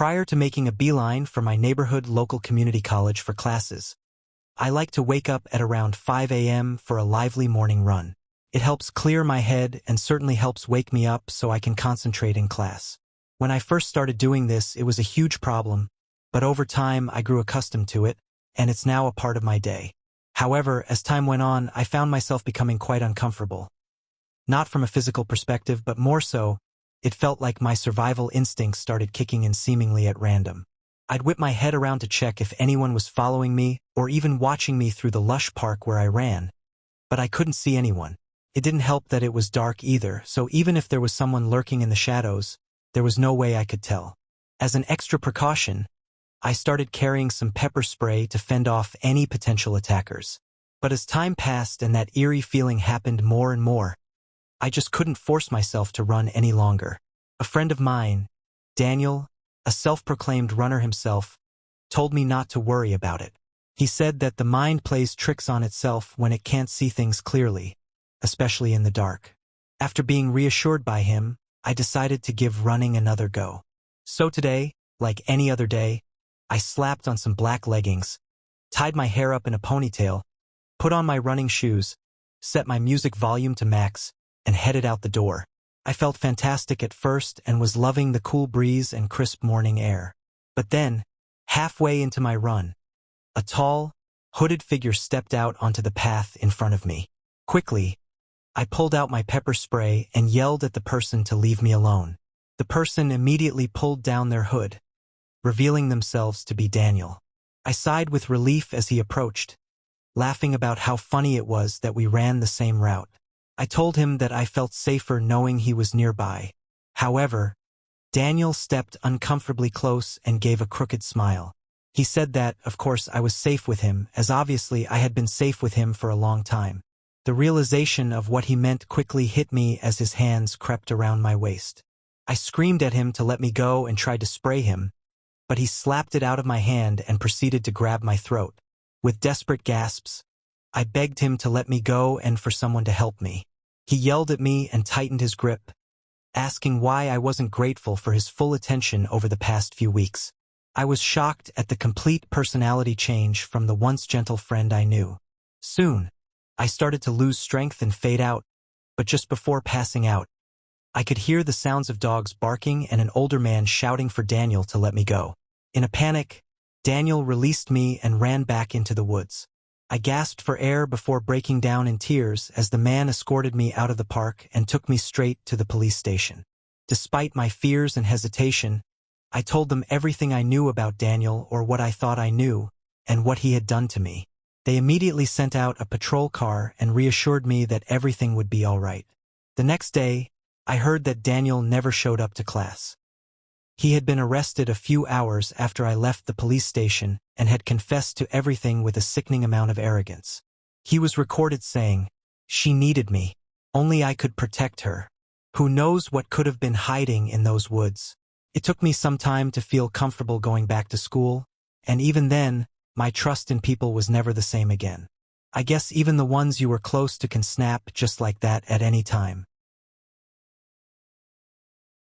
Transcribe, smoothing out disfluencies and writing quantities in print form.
Prior to making a beeline for my neighborhood local community college for classes, I like to wake up at around 5 a.m. for a lively morning run. It helps clear my head and certainly helps wake me up so I can concentrate in class. When I first started doing this, it was a huge problem, but over time I grew accustomed to it, and it's now a part of my day. However, as time went on, I found myself becoming quite uncomfortable. Not from a physical perspective, but more so, it felt like my survival instincts started kicking in seemingly at random. I'd whip my head around to check if anyone was following me or even watching me through the lush park where I ran, but I couldn't see anyone. It didn't help that it was dark either, so even if there was someone lurking in the shadows, there was no way I could tell. As an extra precaution, I started carrying some pepper spray to fend off any potential attackers. But as time passed and that eerie feeling happened more and more, I just couldn't force myself to run any longer. A friend of mine, Daniel, a self-proclaimed runner himself, told me not to worry about it. He said that the mind plays tricks on itself when it can't see things clearly, especially in the dark. After being reassured by him, I decided to give running another go. So today, like any other day, I slapped on some black leggings, tied my hair up in a ponytail, put on my running shoes, set my music volume to max, and headed out the door. I felt fantastic at first and was loving the cool breeze and crisp morning air. But then, halfway into my run, a tall, hooded figure stepped out onto the path in front of me. Quickly, I pulled out my pepper spray and yelled at the person to leave me alone. The person immediately pulled down their hood, revealing themselves to be Daniel. I sighed with relief as he approached, laughing about how funny it was that we ran the same route. I told him that I felt safer knowing he was nearby. However, Daniel stepped uncomfortably close and gave a crooked smile. He said that, of course, I was safe with him, as obviously I had been safe with him for a long time. The realization of what he meant quickly hit me as his hands crept around my waist. I screamed at him to let me go and tried to spray him, but he slapped it out of my hand and proceeded to grab my throat. With desperate gasps, I begged him to let me go and for someone to help me. He yelled at me and tightened his grip, asking why I wasn't grateful for his full attention over the past few weeks. I was shocked at the complete personality change from the once gentle friend I knew. Soon, I started to lose strength and fade out, but just before passing out, I could hear the sounds of dogs barking and an older man shouting for Daniel to let me go. In a panic, Daniel released me and ran back into the woods. I gasped for air before breaking down in tears as the man escorted me out of the park and took me straight to the police station. Despite my fears and hesitation, I told them everything I knew about Daniel or what I thought I knew and what he had done to me. They immediately sent out a patrol car and reassured me that everything would be all right. The next day, I heard that Daniel never showed up to class. He had been arrested a few hours after I left the police station and had confessed to everything with a sickening amount of arrogance. He was recorded saying, "She needed me. Only I could protect her. Who knows what could have been hiding in those woods." It took me some time to feel comfortable going back to school, and even then, my trust in people was never the same again. I guess even the ones you were close to can snap just like that at any time.